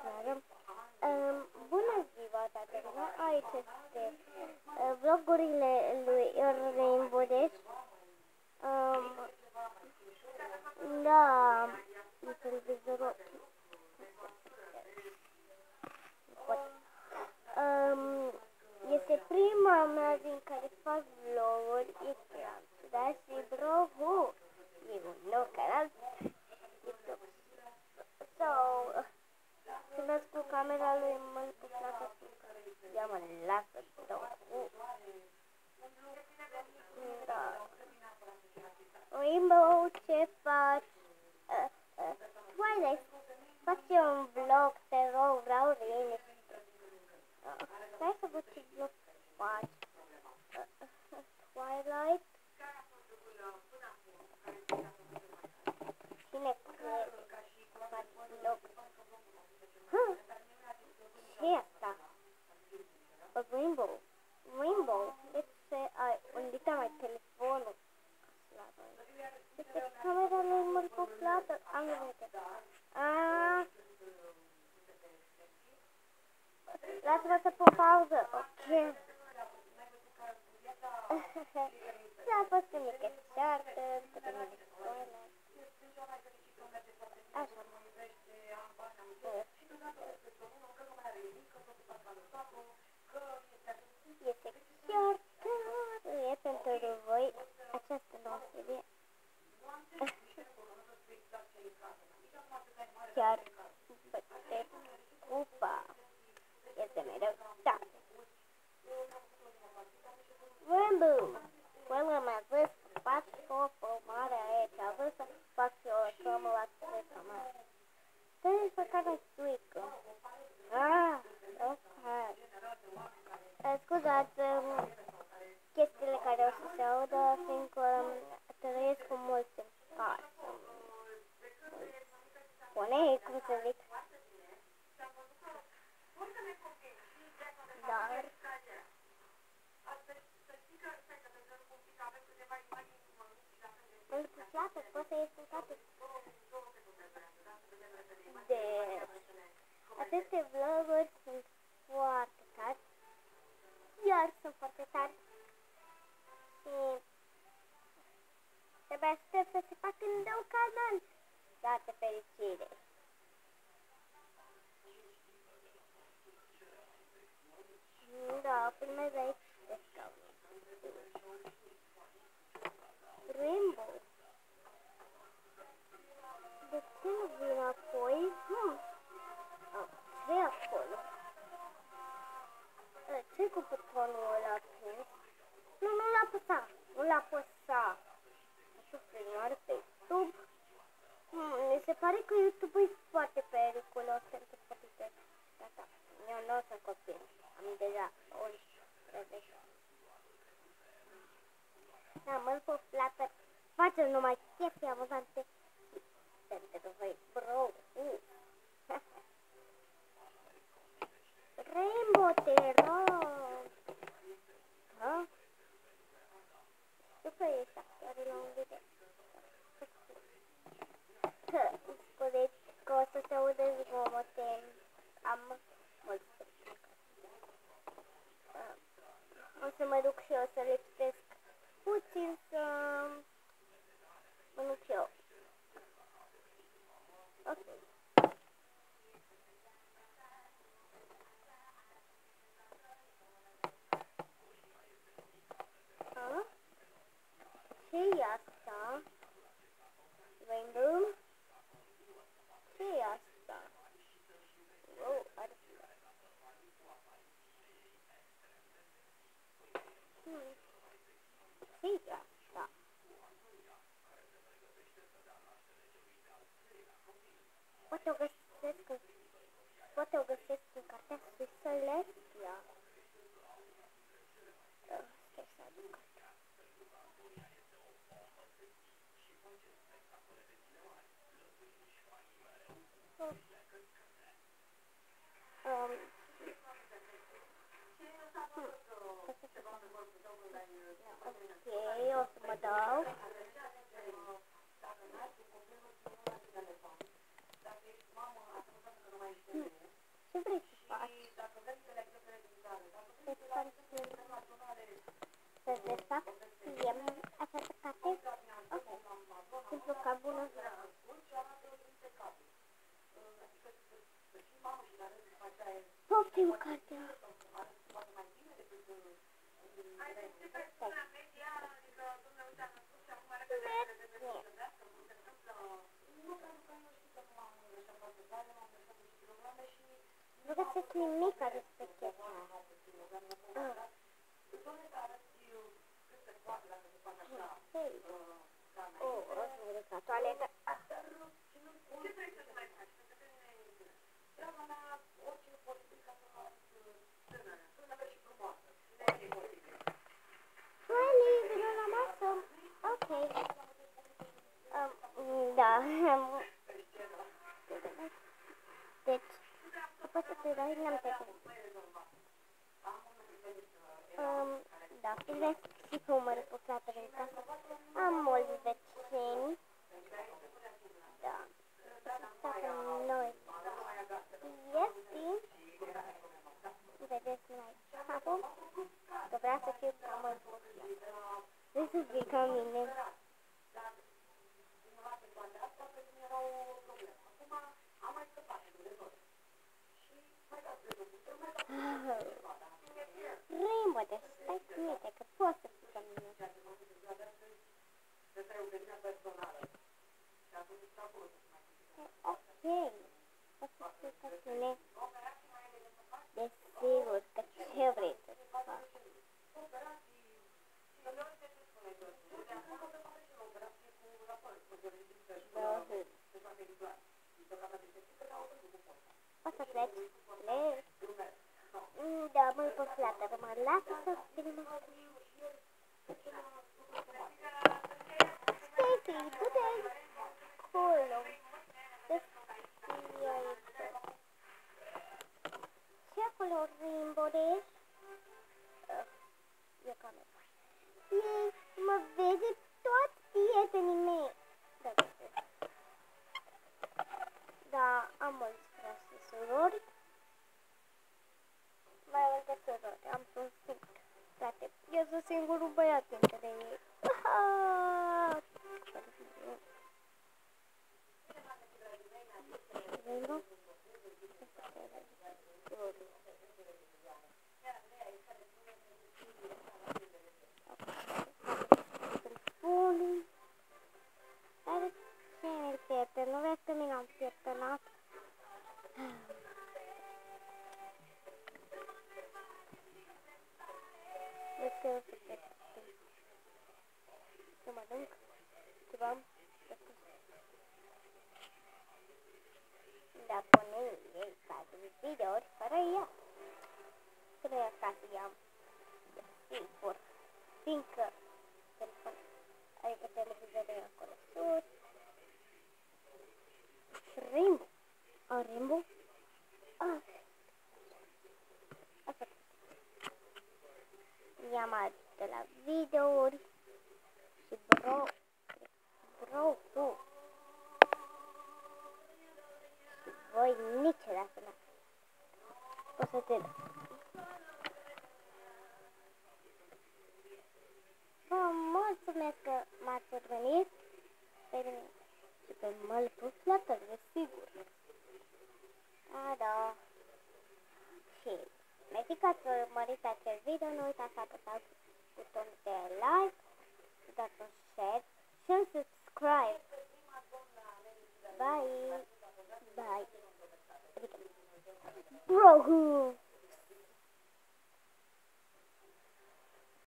Claro. Bună ziua, Caterina. Aici este vlogurile lui Rainbow Dash. Da, e televizorul. Este prima mea din care fac vloguri, e clar. Da, și bravo! E un nou canal YouTube. Când dați cu camera lui Mălcu Plata, ea mă lasă două. Da. Rainbow, ce faci? Twilight, faci un vlog, te rog, vreau liniște. Stai să văd ce vlog faci. Twilight. Cine crede că faci vlog? Ce-i asta? Rainbow, de ce ai unde mai telefonul? Este camera lui Mălcu Plata. Am văzut. Lasă-mă să pun pauză. Ok. A fost o mică ceartă între mine și Coana. Așa. Este ceartă. E pentru voi această nouă serie. Chiar băteți cupa. Este mereu tare. Rainbow, quando am văzut că faci o filmare aici, am văzut să fac eu o mă las pe cameră. Trebuie să care suică. Ok. Scuzați chestiile care o să se audă, fiindcă trăiesc cu mulți în casă. Spune cum să zic. Dar Mălcu Plata, poți să ieși în toate. Deci, aceste vloguri sunt foarte tari. Iar sunt foarte tari. Și trebuie aștept să se facă în nou canal. Toată fericire. Da, filmez aici de scaun. Rainbow. De ce nu vin apoi? Ce-i acolo? Ce-i cu butonul ăla prins? Nu l-a apăsa. Așa filmare pe YouTube. Mi se pare că YouTube e foarte periculos pentru copii. Da. Eu nu o să copil. Am deja 11. Da, Mălcu Plata, facem numai chestii amuzante pentru voi, bro. Rainbow, te rog. Ha? Știu că ești actor la un video. Scuzeți că o să se audă zgomote. Am mulți. O să mă duc și eu să lipsesc puțin să mănânc și eu. Ok. Ce-i asta? Rainbow? Ce-i asta? Wow, are ce-i asta? Poate o găsesc în cartea Suisă Lesbia. Stai să aduc asta. Ok, o să mă dau. Ce vrei să faci? Să-ți desfac ție această carte? Ok. Simplu ca bună. Poftim cartea. Nu găsesc nimic despre chestia asta. Hei. O să mă duc la toaletă. Smiley, vino la masă. Ok. Da. Deci, poți să te dai, n-am trecut. Da, privesc și pe umărul pe fratele în casă. Am mulți vecini. Da. Asta pe noi. Este. Vedeți mai capul? Că vrea să fiu ca mă. Vrei să fii ca mine. Rainbow, deci stai cu mine, că poți să fii ca mine. Ok, poți să fii ca mine. Desigur că ce vrei să faci. Poți să pleci? Pleci? Da, mă pot flată, mă lasă să filmăm. Stacy, du-te acolo. Ce acolo, Rainbow? E camera. Ei, mă vede toți prietenii mei. Da, am mulți frați și surori. Mai multe surori, am sunt singur. Frate, eu sunt singurul băiat dintre ei. Rainbow? Telefonul. Are ce mi-l prieten? Nu vezi că mi l-am prietenat? Vezi că eu să plec. Să mă duc. Ceva. Dar pune ei cadru videouri fără ea. Trebuie ca să iau. Sigur. Fiindcă telefon, adică televizorul e acolo sus. Rainbow. Rainbow? Asta. I-am adus de la videouri. Și bro, tu. Și voi niciodată n-am. O să te dau. Vă mulțumesc că m-ați urmărit pe mine și pe Mălpul Flutter, desigur. Da. Și mersi că ați urmărit acest video, nu uitați să apăsați butonul de like, să dați un share și un subscribe. Bye! Bye! Bro!